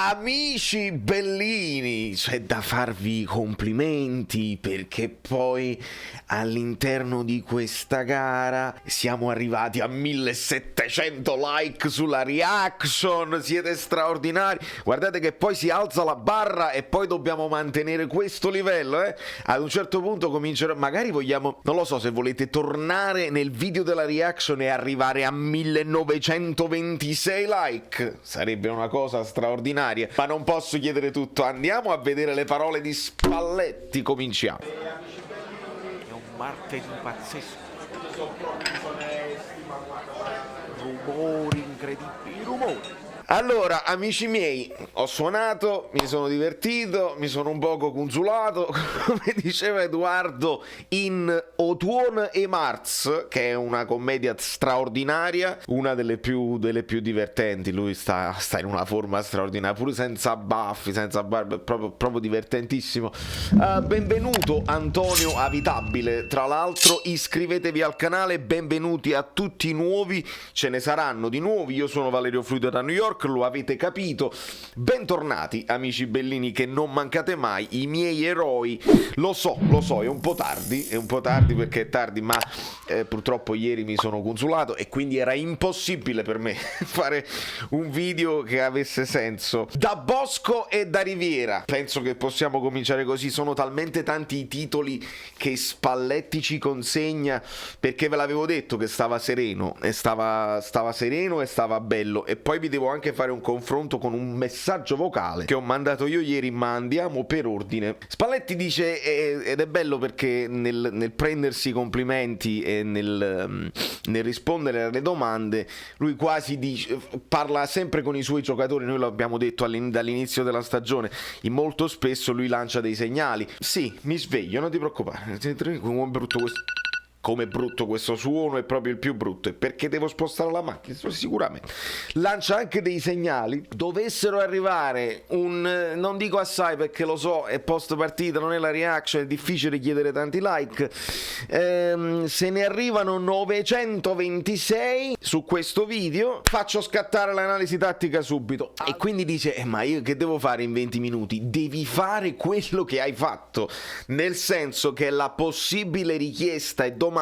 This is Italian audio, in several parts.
Amici bellini, c'è da farvi i complimenti perché poi all'interno di questa gara siamo arrivati a 1700 like sulla reaction, siete straordinari. Guardate che poi si alza la barra e poi dobbiamo mantenere questo livello, Ad un certo punto comincerò, magari vogliamo, non lo so, se volete tornare nel video della reaction e arrivare a 1926 like, sarebbe una cosa straordinaria. Ma non posso chiedere tutto, andiamo a vedere le parole di Spalletti, cominciamo. È un martedì pazzesco. Rumori incredibili, rumori. Allora, amici miei, ho suonato, mi sono divertito, mi sono un poco consolato, come diceva Edoardo, in Otuon e Mars, che è una commedia straordinaria, una delle più divertenti. Lui sta in una forma straordinaria, pure senza baffi, senza barba, proprio divertentissimo. Benvenuto Antonio Avitabile, tra l'altro iscrivetevi al canale, benvenuti a tutti i nuovi, ce ne saranno di nuovi. Io sono Valerio Fluido da New York, lo avete capito. Bentornati amici bellini che non mancate mai, i miei eroi. Lo so, è un po' tardi perché è tardi, ma purtroppo ieri mi sono consolato e quindi era impossibile per me fare un video che avesse senso. Da Bosco e da Riviera, penso che possiamo cominciare così. Sono talmente tanti i titoli che Spalletti ci consegna, perché ve l'avevo detto che stava sereno e stava sereno e stava bello, e poi vi devo anche fare un confronto con un messaggio vocale che ho mandato io ieri, ma andiamo per ordine. Spalletti dice, ed è bello perché nel prendersi i complimenti e nel rispondere alle domande, lui quasi parla sempre con i suoi giocatori. Noi l'abbiamo detto dall'inizio della stagione, molto spesso lui lancia dei segnali. Sì, mi sveglio, non ti preoccupare, come brutto questo suono, è proprio il più brutto, è perché devo spostare la macchina, sicuramente. Lancia anche dei segnali. Dovessero arrivare non dico assai perché lo so, è post partita, non è la reaction, è difficile chiedere tanti like, se ne arrivano 926 su questo video, faccio scattare l'analisi tattica subito. E quindi dice, ma io che devo fare in 20 minuti? Devi fare quello che hai fatto, nel senso che la possibile richiesta e domanda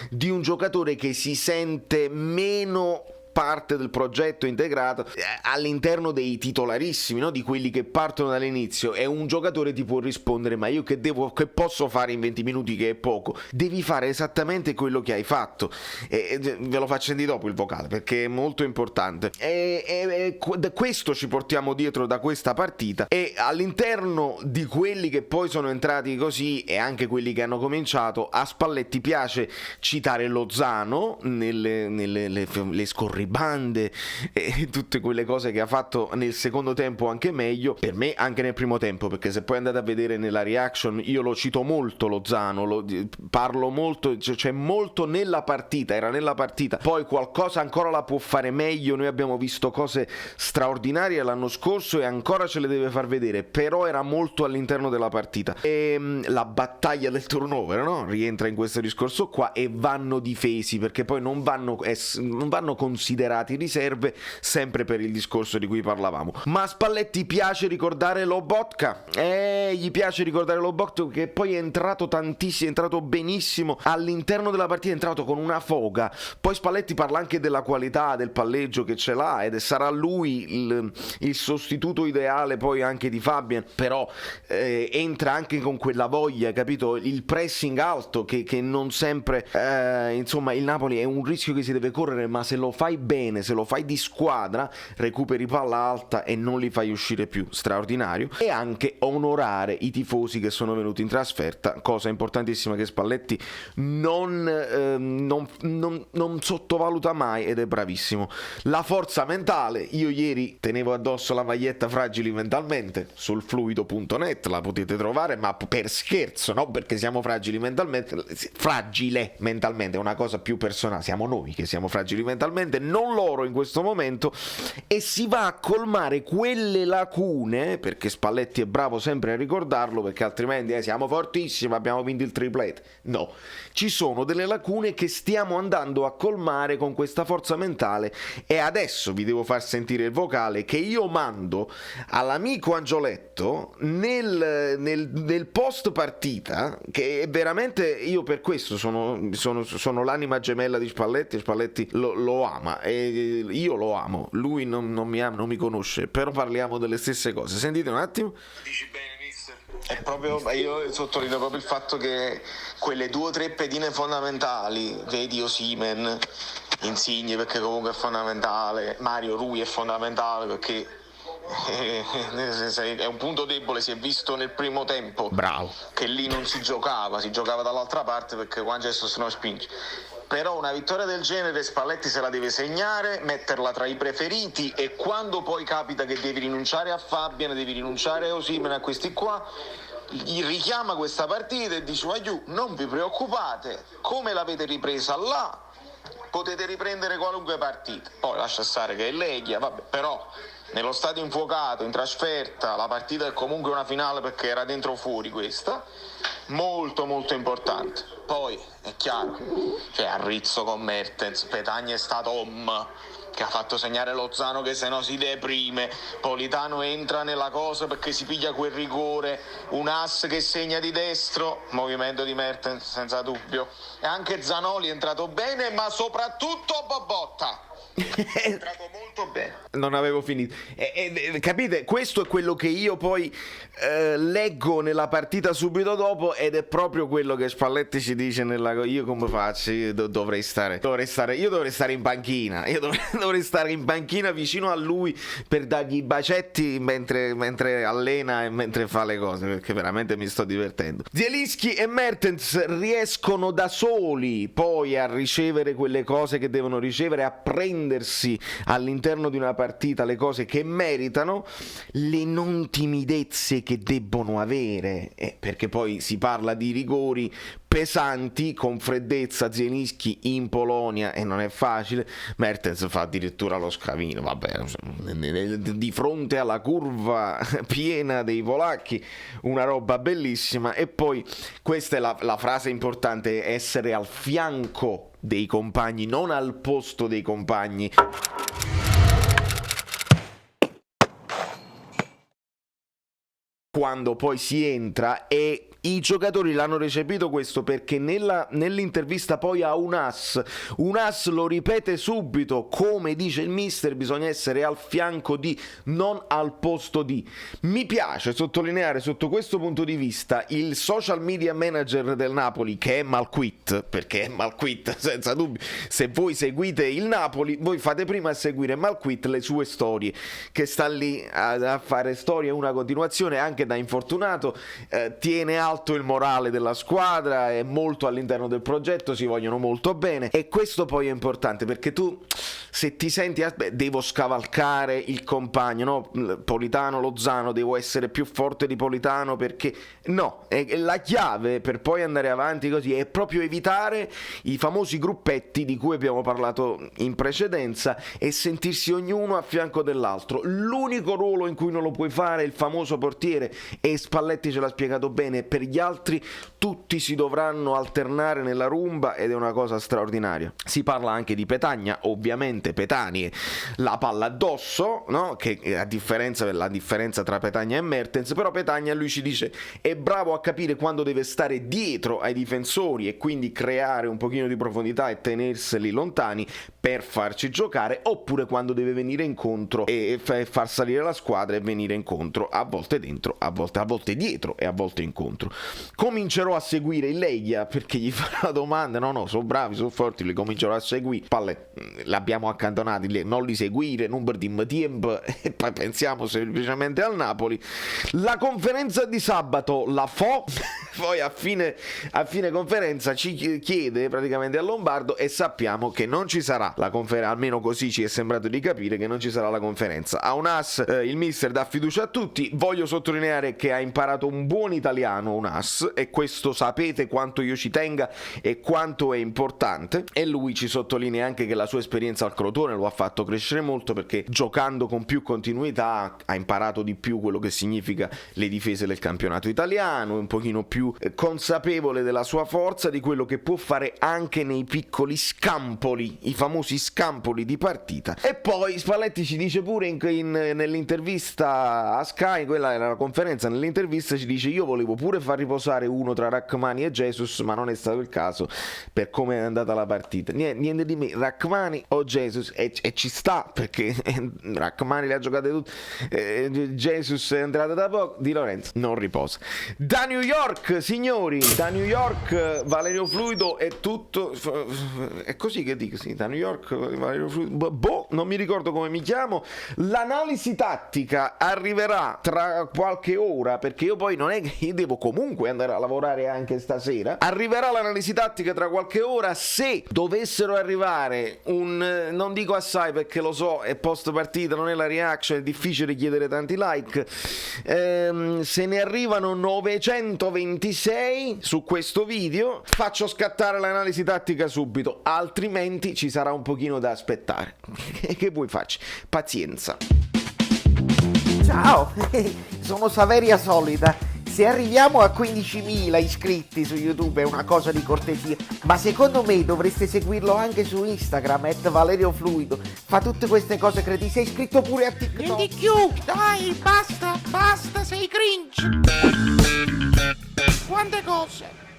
di un giocatore che si sente meno parte del progetto integrato all'interno dei titolarissimi, no? Di quelli che partono dall'inizio, e un giocatore ti può rispondere, ma io che posso fare in 20 minuti, che è poco? Devi fare esattamente quello che hai fatto, ve lo faccio di dopo il vocale perché è molto importante, e questo ci portiamo dietro da questa partita. E all'interno di quelli che poi sono entrati così e anche quelli che hanno cominciato, a Spalletti piace citare Lozano nelle scorribande e tutte quelle cose che ha fatto nel secondo tempo, anche meglio per me anche nel primo tempo, perché se poi andate a vedere nella reaction io lo cito molto Lozano, parlo molto, c'è molto nella partita, era nella partita, poi qualcosa ancora la può fare meglio. Noi abbiamo visto cose straordinarie l'anno scorso e ancora ce le deve far vedere, però era molto all'interno della partita. E la battaglia del turnover, no? Rientra in questo discorso qua, e vanno difesi perché poi non vanno considerati riserve, sempre per il discorso di cui parlavamo. Ma a Spalletti piace ricordare Lobotka, gli piace ricordare Lobotka, che poi è entrato tantissimo, è entrato benissimo all'interno della partita, è entrato con una foga. Poi Spalletti parla anche della qualità del palleggio che ce l'ha, ed sarà lui il sostituto ideale poi anche di Fabian, però entra anche con quella voglia, capito? Il pressing alto che non sempre, insomma, il Napoli è un rischio che si deve correre, ma se lo fai bene, se lo fai di squadra, recuperi palla alta e non li fai uscire più. Straordinario. E anche onorare i tifosi che sono venuti in trasferta, cosa importantissima che Spalletti non sottovaluta mai, ed è bravissimo. La forza mentale, io ieri tenevo addosso la maglietta Fragili Mentalmente sul fluido.net, la potete trovare, ma per scherzo, no? Perché siamo fragili mentalmente. Fragile mentalmente è una cosa più personale, siamo noi che siamo fragili mentalmente. non loro in questo momento, e si va a colmare quelle lacune, perché Spalletti è bravo sempre a ricordarlo, perché altrimenti siamo fortissimi, abbiamo vinto il triplete. No, ci sono delle lacune che stiamo andando a colmare con questa forza mentale, e adesso vi devo far sentire il vocale che io mando all'amico Angioletto nel post partita, che è veramente, io per questo sono l'anima gemella di Spalletti. Spalletti lo ama e io lo amo, lui non mi ama, non mi conosce, però parliamo delle stesse cose. Sentite un attimo. Dici bene, mister. È proprio, io sottolineo proprio il fatto che quelle 2 o 3 pedine fondamentali, vedi Osimhen, Insigne perché comunque è fondamentale, Mario Rui è fondamentale perché è un punto debole, si è visto nel primo tempo. Bravo. Che lì non si giocava dall'altra parte perché qua gesto se no spinge. Però una vittoria del genere Spalletti se la deve segnare, metterla tra i preferiti, e quando poi capita che devi rinunciare a Fabian, devi rinunciare a Osimhen, a questi qua, gli richiama questa partita e dice: Vagliù, non vi preoccupate, come l'avete ripresa là potete riprendere qualunque partita. Poi lascia stare che è Leghia, vabbè, però nello stadio infuocato, in trasferta, la partita è comunque una finale perché era dentro o fuori questa, molto molto importante. Poi è chiaro, cioè a rizzo con Mertens, Petagna è stato che ha fatto segnare Lozano che se no si deprime, Politano entra nella cosa perché si piglia quel rigore, un ass che segna di destro, movimento di Mertens senza dubbio, e anche Zanoli è entrato bene, ma soprattutto Bobotta è entrato molto bene. Non avevo finito. Capite? Questo è quello che io poi leggo nella partita subito dopo, ed è proprio quello che Spalletti ci dice io come faccio? Io dovrei stare in panchina. Io dovrei stare in panchina vicino a lui per dargli i bacetti mentre allena e mentre fa le cose, perché veramente mi sto divertendo. Zielinski e Mertens riescono da soli poi a ricevere quelle cose che devono ricevere, a prendersi all'interno di una partita le cose che meritano, le non timidezze che debbono avere, perché poi si parla di rigori pesanti con freddezza. Zielinski in Polonia e non è facile, Mertens fa addirittura lo scavino, vabbè, di fronte alla curva piena dei polacchi, una roba bellissima. E poi questa è la frase importante: essere al fianco dei compagni, non al posto dei compagni. Quando poi si entra, e i giocatori l'hanno recepito questo, perché nell'intervista poi a Unas lo ripete subito, come dice il mister, bisogna essere al fianco di, non al posto di. Mi piace sottolineare sotto questo punto di vista il social media manager del Napoli, che è Malquit, perché è Malquit senza dubbio. Se voi seguite il Napoli, voi fate prima a seguire Malquit, le sue storie, che sta lì a fare storie, una continuazione anche da infortunato, tiene alto il morale della squadra, è molto all'interno del progetto, si vogliono molto bene, e questo poi è importante, perché tu, se ti senti devo scavalcare il compagno, no? Politano, Lozano, devo essere più forte di Politano, perché no, è la chiave per poi andare avanti così, è proprio evitare i famosi gruppetti di cui abbiamo parlato in precedenza, e sentirsi ognuno a fianco dell'altro. L'unico ruolo in cui non lo puoi fare è il famoso portiere, e Spalletti ce l'ha spiegato bene: per gli altri tutti si dovranno alternare nella rumba, ed è una cosa straordinaria. Si parla anche di Petagna, ovviamente Petani la palla addosso, no? Che la differenza tra Petagna e Mertens, però Petagna, lui ci dice, è bravo a capire quando deve stare dietro ai difensori e quindi creare un pochino di profondità e tenerseli lontani per farci giocare, oppure quando deve venire incontro e far salire la squadra e venire incontro, a volte dentro, a volte dietro e a volte incontro. Comincerò a seguire il Leghia, perché gli farà la domanda, no, sono bravi, sono forti, li comincerò a seguire. Palle, l'abbiamo accantonati, non li seguire, non perdiamo tempo, e poi pensiamo semplicemente al Napoli. La conferenza di sabato la poi a fine conferenza ci chiede praticamente a Lombardo e sappiamo che non ci sarà la conferenza, almeno così ci è sembrato di capire che non ci sarà la conferenza. A Unas il mister dà fiducia a tutti, voglio sottolineare che ha imparato un buon italiano Unas e questo sapete quanto io ci tenga e quanto è importante, e lui ci sottolinea anche che la sua esperienza al Crotone lo ha fatto crescere molto perché giocando con più continuità ha imparato di più quello che significa le difese del campionato italiano, è un pochino più consapevole della sua forza, di quello che può fare anche nei piccoli scampoli, i famosi scampoli di partita. E poi Spalletti ci dice pure nell'intervista a Sky, quella era la conferenza, nell'intervista ci dice: io volevo pure far riposare uno tra Rachmani e Jesus, ma non è stato il caso per come è andata la partita. Niente di me, Rachmani o Jesus, e ci sta, perché Rachmani le ha giocate tutte, Jesus è entrato da poco, Di Lorenzo non riposa. Da New York, signori, da New York Valerio Fluido è tutto, è così che dico, sì, da New York Valerio Fluido, non mi ricordo come mi chiamo. L'analisi tattica arriverà tra qualche ora, perché io poi non è che io devo comunque andare a lavorare anche stasera. Arriverà l'analisi tattica tra qualche ora. Se dovessero arrivare non dico assai perché lo so, è post partita, non è la reaction, è difficile chiedere tanti like, se ne arrivano 926 su questo video, faccio scattare l'analisi tattica subito, altrimenti ci sarà un pochino da aspettare. Che vuoi faccio? Pazienza. Ciao, sono Saveria Solida. Se arriviamo a 15.000 iscritti su YouTube è una cosa di cortesia, ma secondo me dovreste seguirlo anche su Instagram, @ValerioFluido. Fa tutte queste cose credi. Sei iscritto pure a TikTok. Niente più, dai, basta, sei cringe. Quante cose.